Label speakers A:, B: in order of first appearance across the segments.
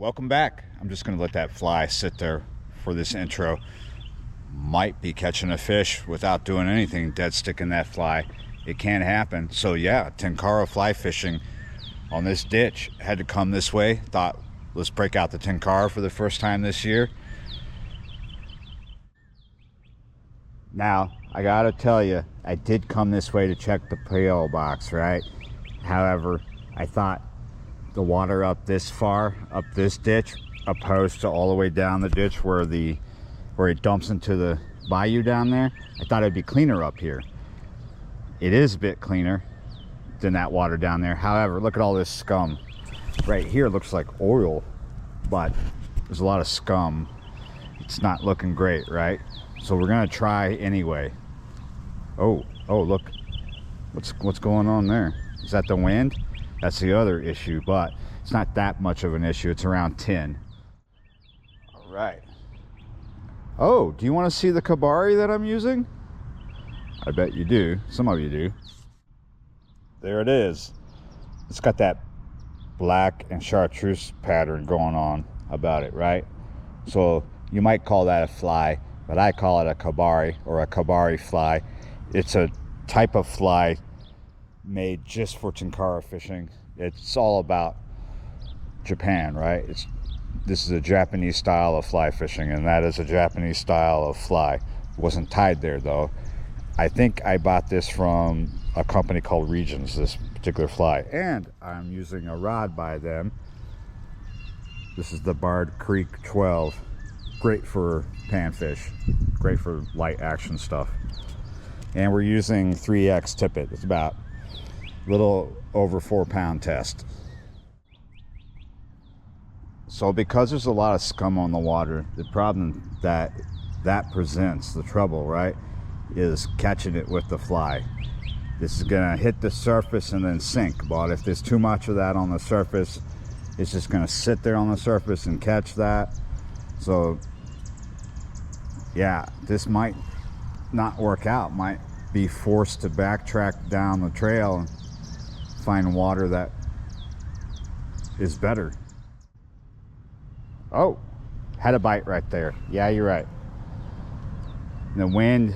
A: Welcome back. I'm just going to let that fly sit there for this intro. Might be catching a fish without doing anything, dead sticking that fly. It can happen. So yeah, Tenkara fly fishing on this ditch. Had to come this way. Thought, let's break out the Tenkara for the first time this year. Now, I gotta tell you, I did come this way to check the P.O. box, right? However, I thought the water up this far, up this ditch, opposed to all the way down the ditch where it dumps into the bayou down there, I thought it'd be cleaner up here. It is a bit cleaner than that water down there. However, look at all this scum. Right here looks like oil, but there's a lot of scum. It's not looking great, right? So we're gonna try anyway. Oh, look, what's going on there? Is that the wind? That's the other issue, but it's not that much of an issue. It's around 10. All right. Oh, do you want to see the Kabari that I'm using? I bet you do. Some of you do. There it is. It's got that black and chartreuse pattern going on about it, right? So you might call that a fly, but I call it a Kabari or a Kabari fly. It's a type of fly made just for Tenkara fishing. It's all about Japan, right? This is a Japanese style of fly fishing, and that is a Japanese style of fly. It wasn't tied there though. I think I bought this from a company called Regions, this particular fly, and I'm using a rod by them. This is the Bard Creek 12. Great for panfish, great for light action stuff. And we're using 3X tippet. It's about a little over 4-pound test. So because there's a lot of scum on the water, the problem that presents, the trouble, right, is catching it with the fly. This is gonna hit the surface and then sink, but if there's too much of that on the surface, it's just gonna sit there on the surface and catch that. So yeah, this might not work out. Might be forced to backtrack down the trail and find water that is better. Oh, had a bite right there. Yeah, you're right. The wind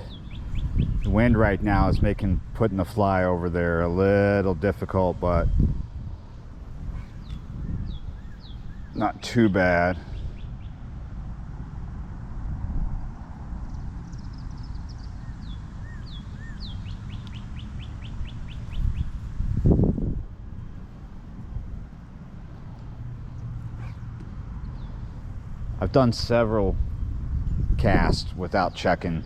A: right now is making putting the fly over there a little difficult, but not too bad. I've done several casts without checking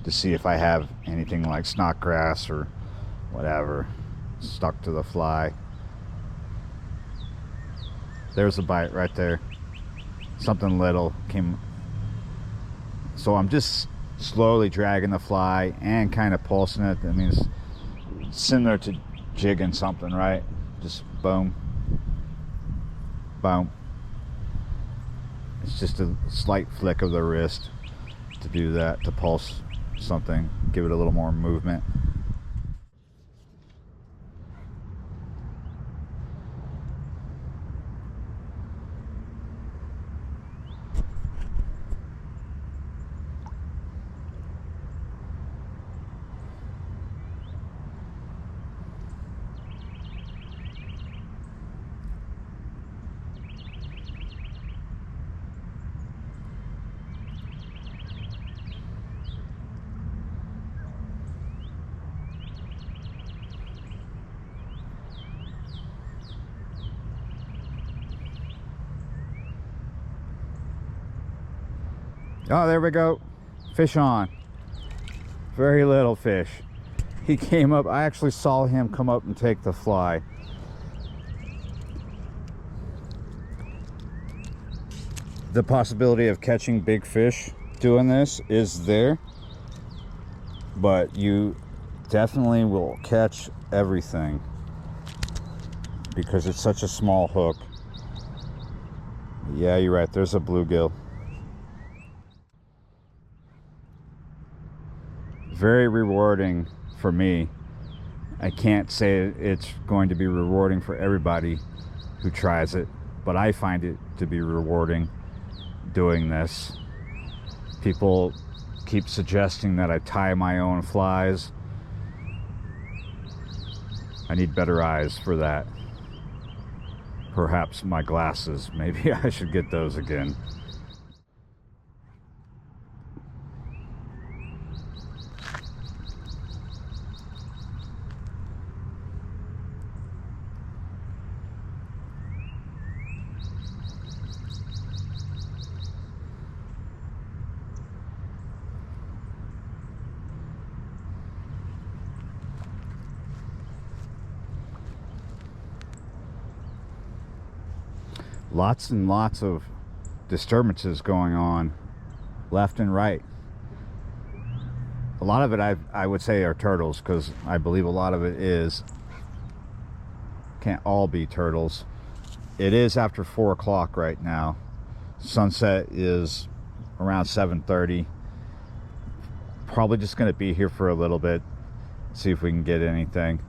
A: to see if I have anything like snodgrass or whatever stuck to the fly. There's a bite right there. Something little came. So I'm just slowly dragging the fly and kind of pulsing it. I mean, it's similar to jigging something, right? Just boom, boom. It's just a slight flick of the wrist to do that, to pulse something, give it a little more movement. Oh, there we go. Fish on. Very little fish. He came up. I actually saw him come up and take the fly. The possibility of catching big fish doing this is there, but you definitely will catch everything because it's such a small hook. Yeah, you're right. There's a bluegill. Very rewarding for me. I can't say it's going to be rewarding for everybody who tries it, but I find it to be rewarding doing this. People keep suggesting that I tie my own flies. I need better eyes for that. Perhaps my glasses. Maybe I should get those again. Lots and lots of disturbances going on left and right. A lot of it I would say are turtles, because I believe a lot of it is. Can't all be turtles. It is after 4 o'clock right now. Sunset is around 7:30. Probably just going to be here for a little bit, see if we can get anything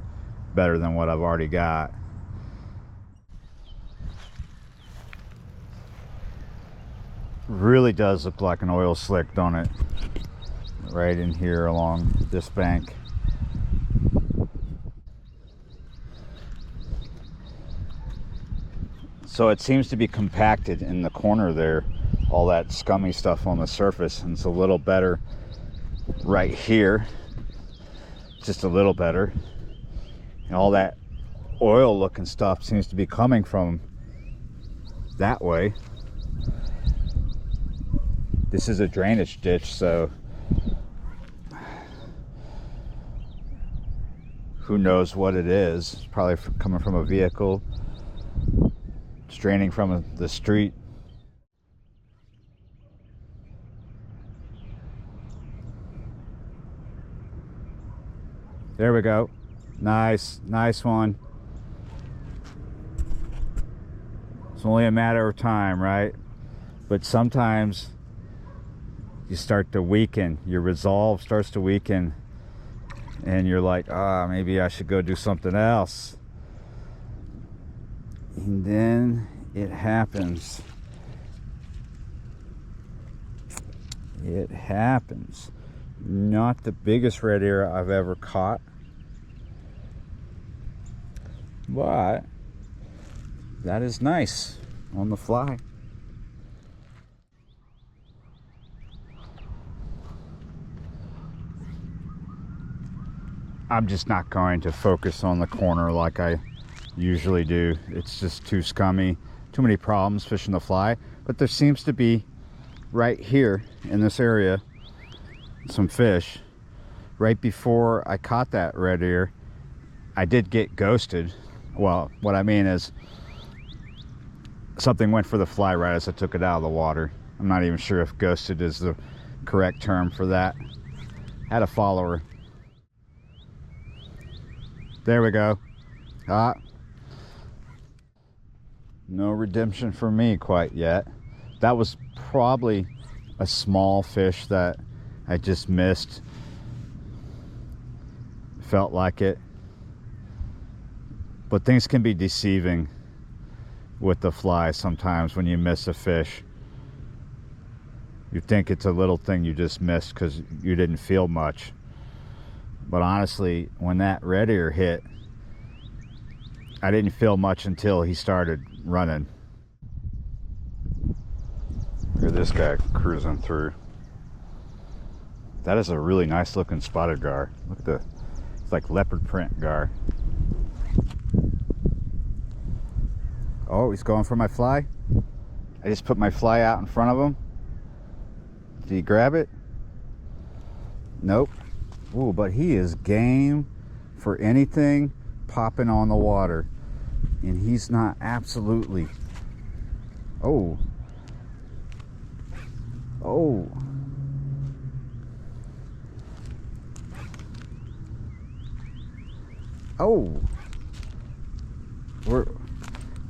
A: better than what I've already got. Really does look like an oil slick, don't it? Right in here along this bank. So it seems to be compacted in the corner there, all that scummy stuff on the surface, and it's a little better right here, just a little better. And all that oil looking stuff seems to be coming from that way. This is a drainage ditch, so who knows what it is. It's probably coming from a vehicle. It's draining from the street. There we go. Nice one. It's only a matter of time, right? But sometimes you start to weaken, your resolve starts to weaken, and you're like, maybe I should go do something else. And then it happens. It happens. Not the biggest red ear I've ever caught, but that is nice on the fly. I'm just not going to focus on the corner like I usually do. It's just too scummy, too many problems fishing the fly. But there seems to be right here in this area some fish. Right before I caught that red ear, I did get ghosted. Well, what I mean is something went for the fly right as I took it out of the water. I'm not even sure if ghosted is the correct term for that. Had a follower. There we go. No redemption for me quite yet. That was probably a small fish that I just missed. Felt like it. But things can be deceiving with the fly sometimes when you miss a fish. You think it's a little thing you just missed because you didn't feel much. But honestly, when that red ear hit, I didn't feel much until he started running. Look at this guy cruising through. That is a really nice looking spotted gar. Look at it's like leopard print gar. Oh, he's going for my fly. I just put my fly out in front of him. Did he grab it? Nope. Ooh, but he is game for anything popping on the water. And he's not absolutely. Oh. Oh. Oh.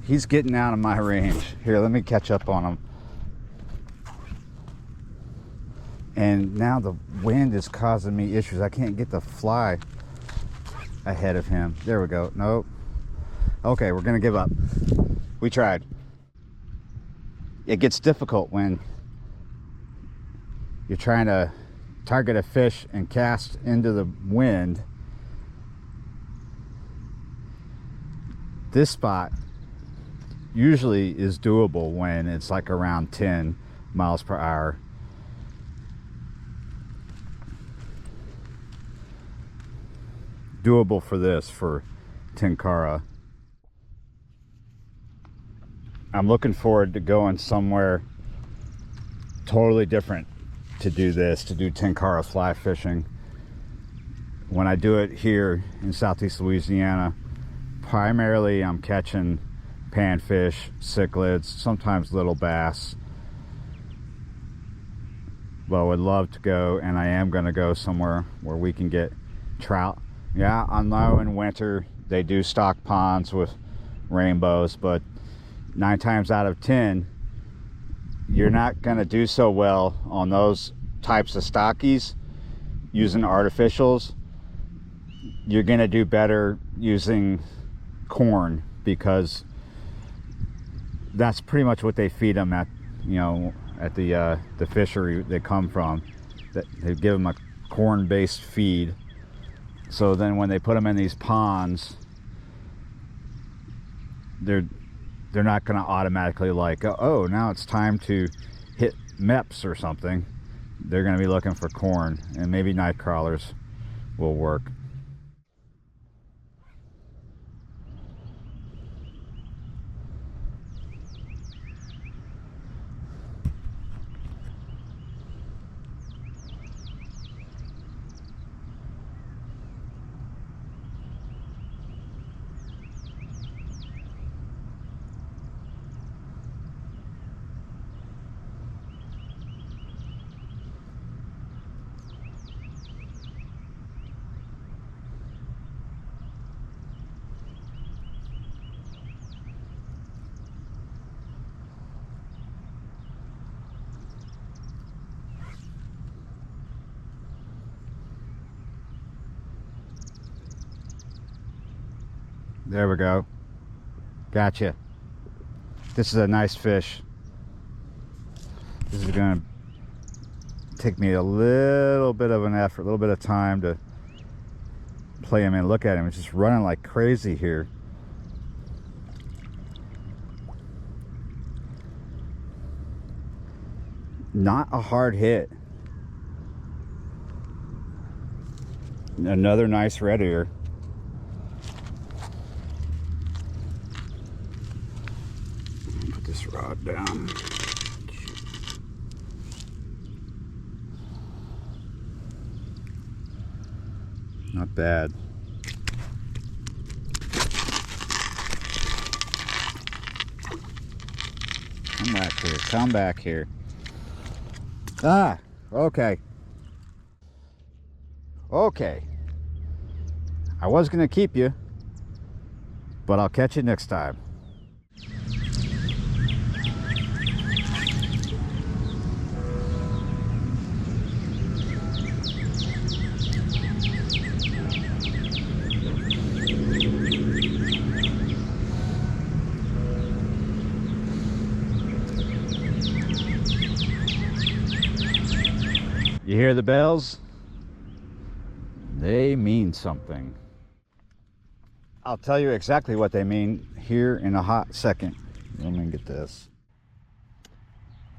A: He's getting out of my range. Here, let me catch up on him. And now the wind is causing me issues. I can't get the fly ahead of him. There we go. Nope. Okay, we're gonna give up. We tried. it gets difficult when you're trying to target a fish and cast into the wind. This spot usually is doable when it's like around 10 miles per hour. Doable for this, for Tenkara. I'm looking forward to going somewhere totally different to do this, to do Tenkara fly fishing. When I do it here in Southeast Louisiana, primarily I'm catching panfish, cichlids, sometimes little bass. But I would love to go, and I am going to go somewhere where we can get trout. Yeah, I know in winter they do stock ponds with rainbows, but 9 times out of 10 you're not going to do so well on those types of stockies using artificials. You're going to do better using corn, because that's pretty much what they feed them at, you know, at the fishery they come from. That they give them a corn-based feed. So then when they put them in these ponds, they're not going to automatically like, oh, now it's time to hit MEPS or something. They're going to be looking for corn, and maybe night crawlers will work. There we go. Gotcha. This is a nice fish. This is going to take me a little bit of an effort, a little bit of time to play him in. Look at him. It's just running like crazy here. Not a hard hit. Another nice red ear. Put this rod down. Not bad. Come back here. Come back here. Ah, okay. Okay. I was going to keep you, but I'll catch you next time. You hear the bells? They mean something. I'll tell you exactly what they mean here in a hot second. Let me get this.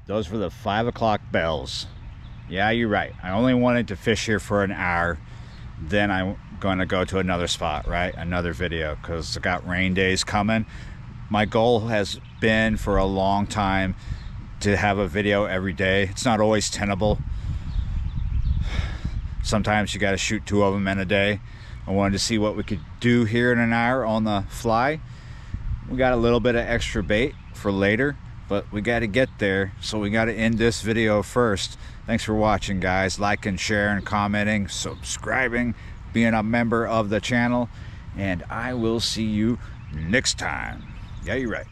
A: Those were the 5 o'clock bells. Yeah, you're right. I only wanted to fish here for an hour. Then I'm going to go to another spot, right? Another video, because I got rain days coming. My goal has been for a long time to have a video every day. It's not always tenable. Sometimes you got to shoot 2 of them in a day. I wanted to see what we could do here in an hour on the fly. We got a little bit of extra bait for later, but we got to get there, so we got to end this video first. Thanks for watching, guys. Liking, sharing, commenting, subscribing, being a member of the channel, and I will see you next time. Yeah, you're right.